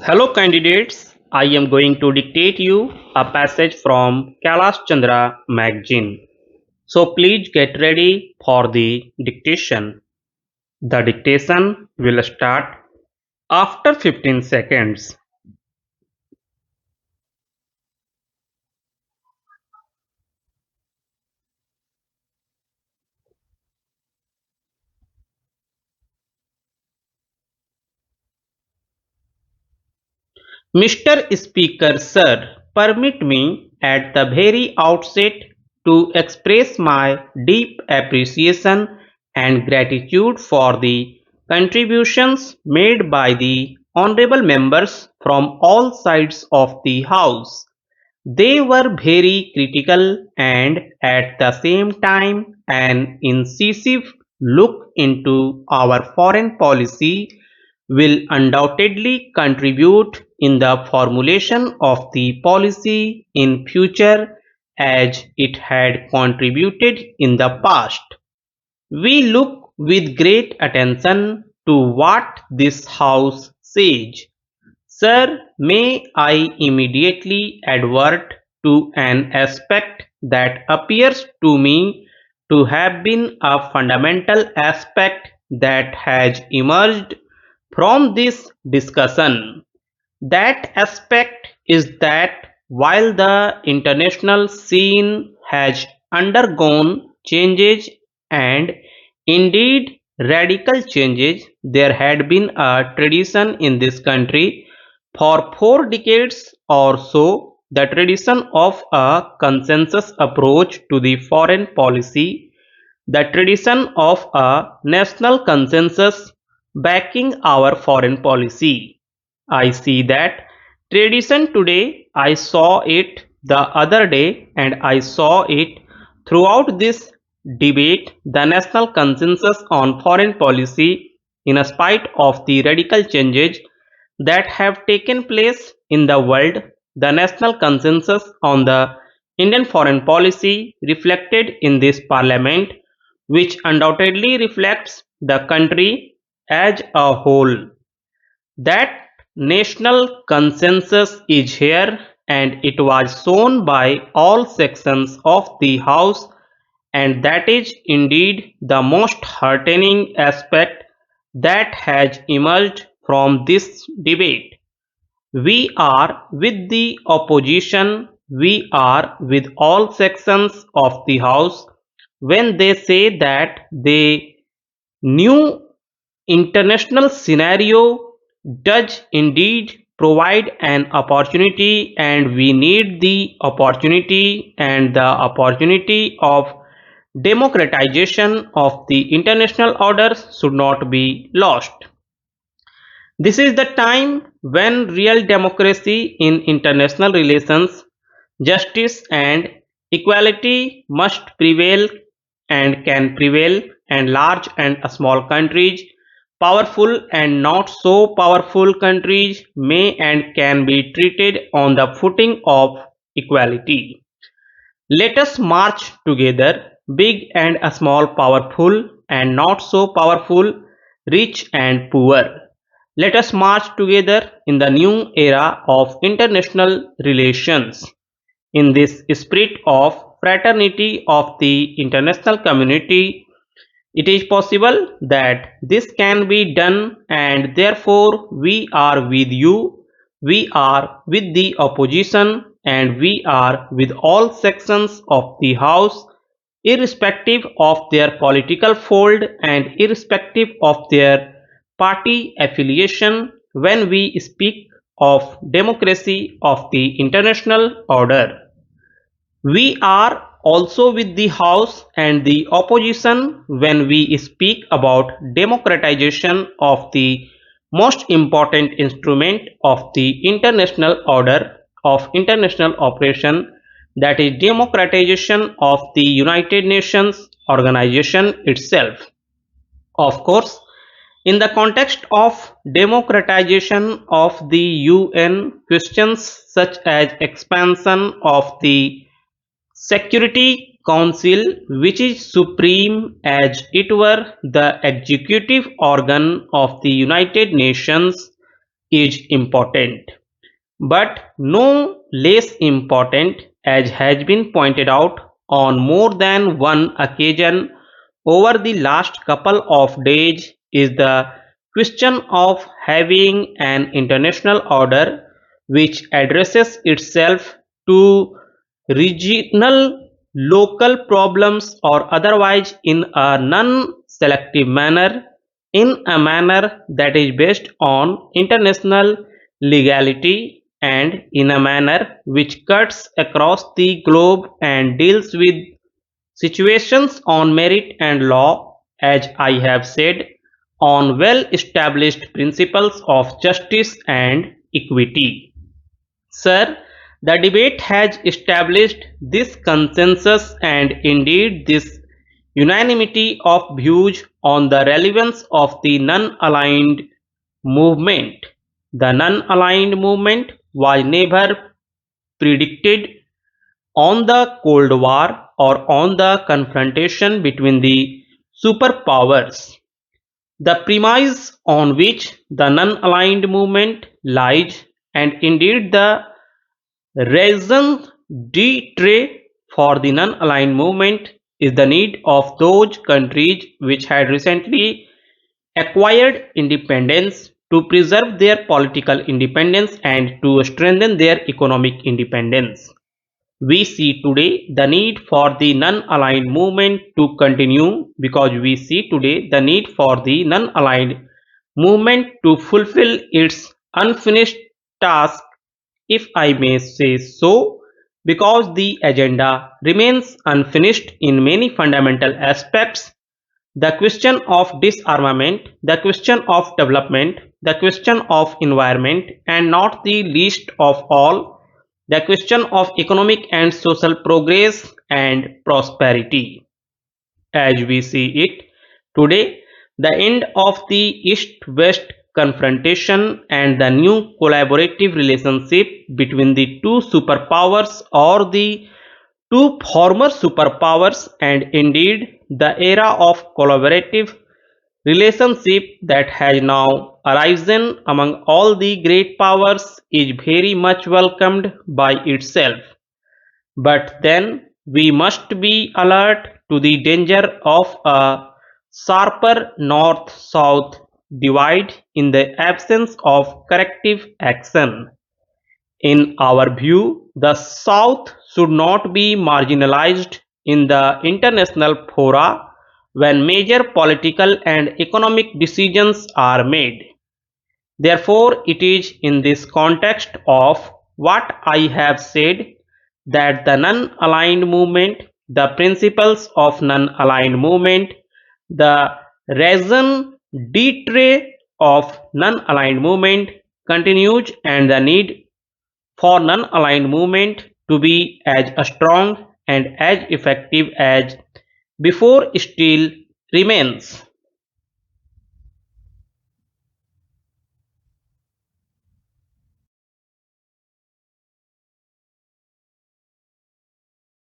Hello candidates, I am going to dictate you a passage from Kailash Chandra magazine. So please get ready for the dictation. The dictation will start after 15 seconds. Mr. Speaker, sir, permit me at the very outset to express my deep appreciation and gratitude for the contributions made by the honorable members from all sides of the House. They were very critical and at the same time an incisive look into our foreign policy will undoubtedly contribute in the formulation of the policy in future as it had contributed in the past. We look with great attention to what this House says. Sir, may I immediately advert to an aspect that appears to me to have been a fundamental aspect that has emerged from this discussion. That aspect is that while the international scene has undergone changes and indeed radical changes, there had been a tradition in this country for 4 decades or so, the tradition of a consensus approach to the foreign policy, the tradition of a national consensus backing our foreign policy. I see that tradition today. I saw it the other day and I saw it throughout this debate. The national consensus on foreign policy, in spite of the radical changes that have taken place in the world, the national consensus on the Indian foreign policy reflected in this parliament, which undoubtedly reflects the country as a whole. That national consensus is here and it was shown by all sections of the House, and that is indeed the most heartening aspect that has emerged from this debate. We are with the opposition, we are with all sections of the House when they say that the new international scenario does indeed provide an opportunity, and we need the opportunity, and the opportunity of democratization of the international orders should not be lost. This is the time when real democracy in international relations, justice and equality must prevail and can prevail, and large and small countries, powerful and not so powerful countries may and can be treated on the footing of equality. Let us march together, big and small, powerful and not so powerful, rich and poor. Let us march together in the new era of international relations. In this spirit of fraternity of the international community, it is possible that this can be done, and therefore we are with you, we are with the opposition, and we are with all sections of the House, irrespective of their political fold and irrespective of their party affiliation, when we speak of democracy of the international order. We are also with the House and the opposition when we speak about democratization of the most important instrument of the international order of international operation, that is democratization of the United Nations organization itself. Of course, in the context of democratization of the UN, questions such as expansion of the Security Council, which is supreme as it were the executive organ of the United Nations, is important, but no less important, as has been pointed out on more than one occasion over the last couple of days, is the question of having an international order which addresses itself to regional, local problems or otherwise in a non-selective manner, in a manner that is based on international legality, and in a manner which cuts across the globe and deals with situations on merit and law, as I have said, on well established principles of justice and equity. Sir, the debate has established this consensus and indeed this unanimity of views on the relevance of the non-aligned movement. The non-aligned movement was never predicted on the Cold War or on the confrontation between the superpowers. The premise on which the non-aligned movement lies, and indeed the raison d'etre for the non-aligned movement, is the need of those countries which had recently acquired independence to preserve their political independence and to strengthen their economic independence. We see today the need for the non-aligned movement to continue, because we see today the need for the non-aligned movement to fulfill its unfinished task, if I may say so, because the agenda remains unfinished in many fundamental aspects: the question of disarmament, the question of development, the question of environment, and not the least of all, the question of economic and social progress and prosperity. As we see it today, the end of the East-West confrontation and the new collaborative relationship between the two superpowers or the two former superpowers, and indeed the era of collaborative relationship that has now arisen among all the great powers, is very much welcomed by itself. But then we must be alert to the danger of a sharper north-south divide in the absence of corrective action. In our view, the South should not be marginalized in the international fora when major political and economic decisions are made. Therefore, it is in this context of what I have said that the non-aligned movement, the principles of non-aligned movement, the raison d'etre of non-aligned movement continues, and the need for non-aligned movement to be as strong and as effective as before still remains.